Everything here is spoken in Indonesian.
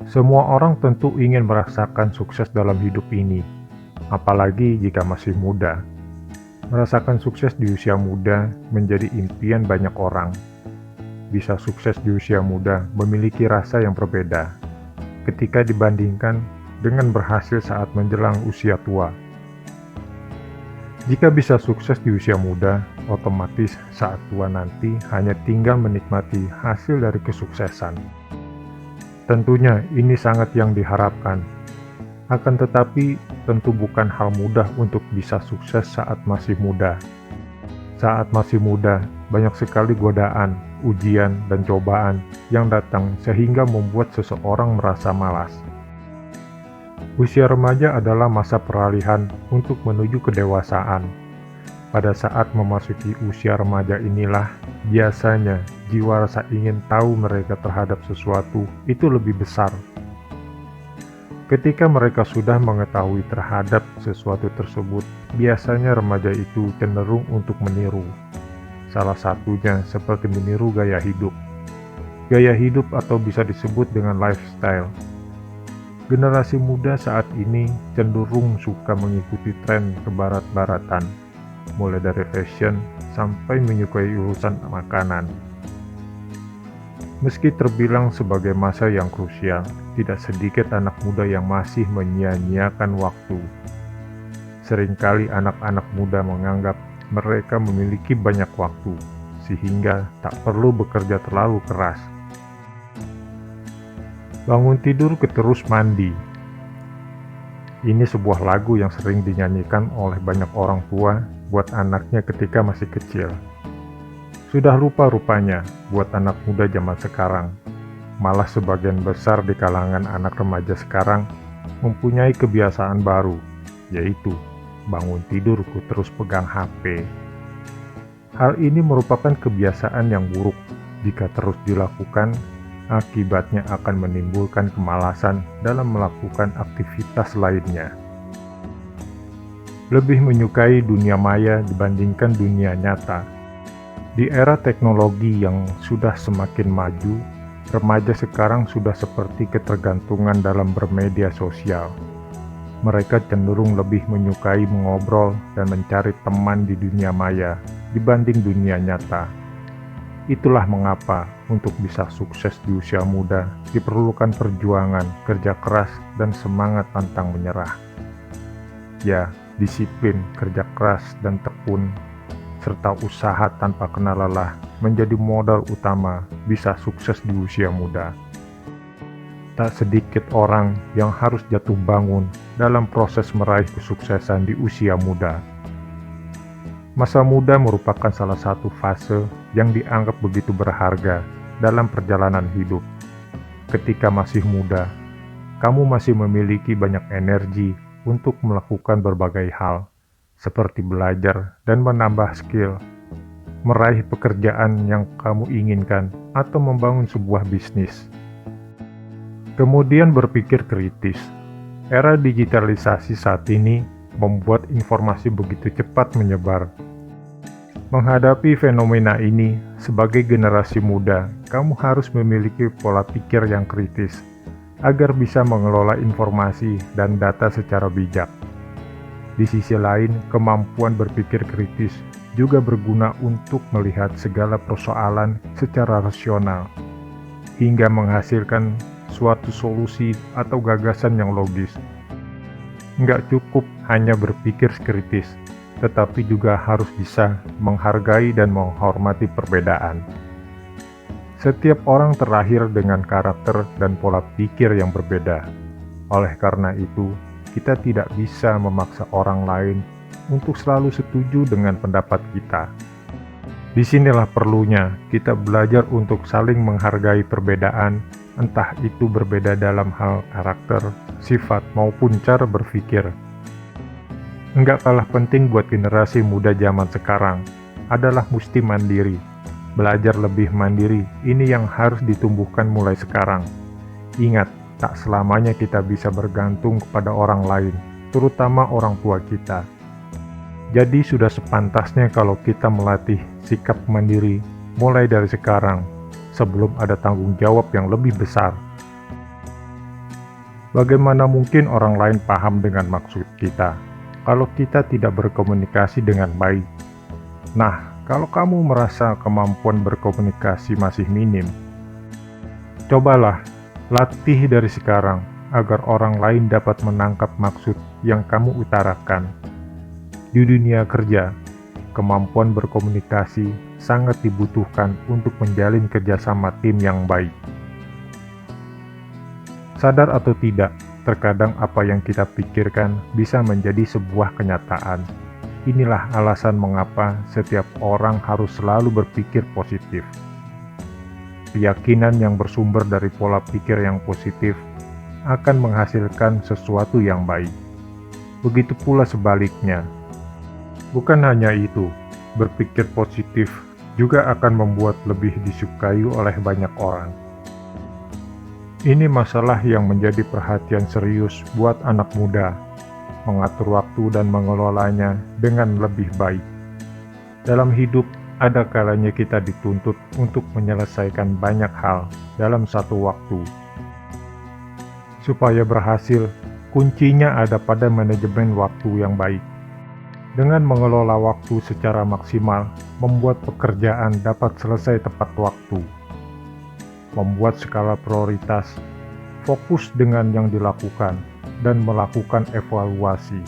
Semua orang tentu ingin merasakan sukses dalam hidup ini, apalagi jika masih muda. Merasakan sukses di usia muda menjadi impian banyak orang. Bisa sukses di usia muda memiliki rasa yang berbeda ketika dibandingkan dengan berhasil saat menjelang usia tua. Jika bisa sukses di usia muda, otomatis saat tua nanti hanya tinggal menikmati hasil dari kesuksesan. Tentunya ini sangat yang diharapkan. Akan tetapi, tentu bukan hal mudah untuk bisa sukses saat masih muda. Saat masih muda, banyak sekali godaan, ujian, dan cobaan yang datang sehingga membuat seseorang merasa malas. Usia remaja adalah masa peralihan untuk menuju kedewasaan. Pada saat memasuki usia remaja inilah, biasanya jiwa rasa ingin tahu mereka terhadap sesuatu itu lebih besar. Ketika mereka sudah mengetahui terhadap sesuatu tersebut, biasanya remaja itu cenderung untuk meniru. Salah satunya seperti meniru gaya hidup. Gaya hidup atau bisa disebut dengan lifestyle. Generasi muda saat ini cenderung suka mengikuti tren kebarat-baratan, mulai dari fashion sampai menyukai urusan makanan. Meski terbilang sebagai masa yang krusial, tidak sedikit anak muda yang masih menyia-nyiakan waktu. Seringkali anak-anak muda menganggap mereka memiliki banyak waktu, sehingga tak perlu bekerja terlalu keras. Bangun tidur terus mandi. Ini sebuah lagu yang sering dinyanyikan oleh banyak orang tua buat anaknya ketika masih kecil. Sudah lupa rupanya buat anak muda zaman sekarang. Malah sebagian besar di kalangan anak remaja sekarang mempunyai kebiasaan baru, yaitu bangun tidur terus pegang HP. Hal ini merupakan kebiasaan yang buruk. Jika terus dilakukan, akibatnya akan menimbulkan kemalasan dalam melakukan aktivitas lainnya. Lebih menyukai dunia maya dibandingkan dunia nyata. Di era teknologi yang sudah semakin maju, remaja sekarang sudah seperti ketergantungan dalam bermedia sosial. Mereka cenderung lebih menyukai mengobrol dan mencari teman di dunia maya dibanding dunia nyata. Itulah mengapa untuk bisa sukses di usia muda diperlukan perjuangan, kerja keras, dan semangat pantang menyerah. Ya, disiplin, kerja keras, dan tekun, serta usaha tanpa kenal lelah menjadi modal utama bisa sukses di usia muda. Tak sedikit orang yang harus jatuh bangun dalam proses meraih kesuksesan di usia muda. Masa muda merupakan salah satu fase yang dianggap begitu berharga dalam perjalanan hidup. Ketika masih muda, kamu masih memiliki banyak energi untuk melakukan berbagai hal, seperti belajar dan menambah skill, meraih pekerjaan yang kamu inginkan, atau membangun sebuah bisnis. Kemudian berpikir kritis. Era digitalisasi saat ini membuat informasi begitu cepat menyebar. Menghadapi fenomena ini, sebagai generasi muda, kamu harus memiliki pola pikir yang kritis agar bisa mengelola informasi dan data secara bijak. Di sisi lain, kemampuan berpikir kritis juga berguna untuk melihat segala persoalan secara rasional, hingga menghasilkan suatu solusi atau gagasan yang logis. Nggak cukup hanya berpikir kritis, tetapi juga harus bisa menghargai dan menghormati perbedaan. Setiap orang terlahir dengan karakter dan pola pikir yang berbeda. Oleh karena itu, kita tidak bisa memaksa orang lain untuk selalu setuju dengan pendapat kita. Disinilah perlunya kita belajar untuk saling menghargai perbedaan, entah itu berbeda dalam hal karakter, sifat, maupun cara berpikir. Enggak kalah penting buat generasi muda zaman sekarang adalah mesti mandiri. Belajar lebih mandiri, ini yang harus ditumbuhkan mulai sekarang. Ingat, tak selamanya kita bisa bergantung kepada orang lain, terutama orang tua kita. Jadi sudah sepantasnya kalau kita melatih sikap mandiri mulai dari sekarang, sebelum ada tanggung jawab yang lebih besar. Bagaimana mungkin orang lain paham dengan maksud kita kalau kita tidak berkomunikasi dengan baik? Nah, kalau kamu merasa kemampuan berkomunikasi masih minim, cobalah latih dari sekarang agar orang lain dapat menangkap maksud yang kamu utarakan. Di dunia kerja, kemampuan berkomunikasi sangat dibutuhkan untuk menjalin kerjasama tim yang baik. Sadar atau tidak, terkadang apa yang kita pikirkan bisa menjadi sebuah kenyataan. Inilah alasan mengapa setiap orang harus selalu berpikir positif. Keyakinan yang bersumber dari pola pikir yang positif akan menghasilkan sesuatu yang baik. Begitu pula sebaliknya. Bukan hanya itu, berpikir positif juga akan membuat lebih disukai oleh banyak orang. Ini masalah yang menjadi perhatian serius buat anak muda, mengatur waktu dan mengelolanya dengan lebih baik. Dalam hidup, ada kalanya kita dituntut untuk menyelesaikan banyak hal dalam satu waktu. Supaya berhasil, kuncinya ada pada manajemen waktu yang baik. Dengan mengelola waktu secara maksimal, membuat pekerjaan dapat selesai tepat waktu. Membuat skala prioritas, fokus dengan yang dilakukan, dan melakukan evaluasi.